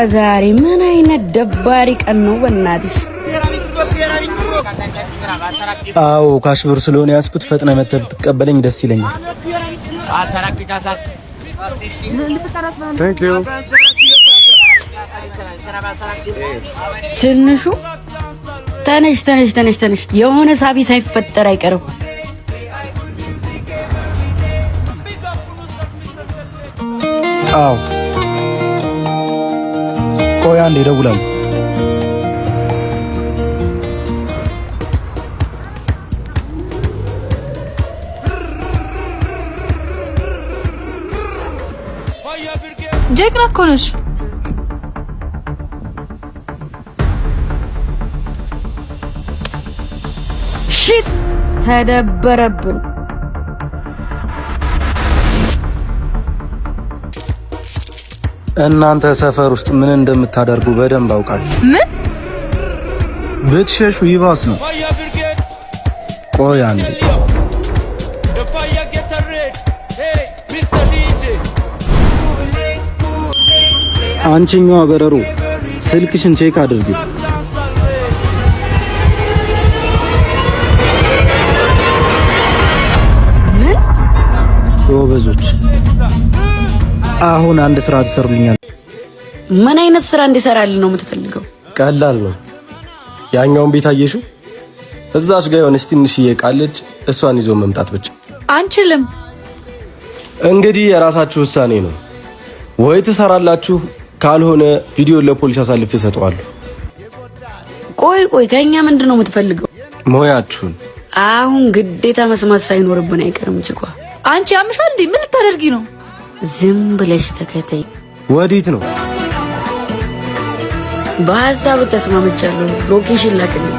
ዛሬ ምን አይነት ደባሪ ቀን ነው በእናትሽ? አዎ ካሽብር ስለሆነ ያስኩት ፈጥነ መተህ ብትቀበለኝ ደስ ይለኛል። ትንሹ ተነሽ የሆነ ሳቢ ሳይፈጠር አይቀርም። አዎ ቆይ አንዴ እደውላለሁ። ጀግና እኮ ነሽ። ሽት ተደበረብን። እናንተ ሰፈር ውስጥ ምን እንደምታደርጉ በደንብ አውቃለሁ። ምን ብትሸሹ ይባስ ነው። ቆይ አንዴ አንቺኛዋ በረሮ ስልክሽን ቼክ አድርጊ። ምን ጎበዞች፣ አሁን አንድ ስራ ትሰሩልኛል። ምን አይነት ስራ እንዲሰራልን ነው የምትፈልገው? ቀላል ነው። ያኛውን ቤት አየሽው? እዛች ጋር የሆነች ትንሽዬ ቃለች። እሷን ይዞ መምጣት ብቻ። አንችልም። እንግዲህ የራሳችሁ ውሳኔ ነው። ወይ ትሰራላችሁ፣ ካልሆነ ቪዲዮ ለፖሊስ አሳልፌ እሰጠዋለሁ። ቆይ ከኛ ምንድን ነው የምትፈልገው? ሞያችሁን። አሁን ግዴታ መስማት ሳይኖርብን አይቀርም። ችኳ አንቺ ያምሻል እንዴ? ምን ልታደርጊ ነው? ዝም ብለሽ ተከተይ። ወዴት ነው? በሀሳብ ተስማምቻለሁ። ሎኬሽን ላክልኝ።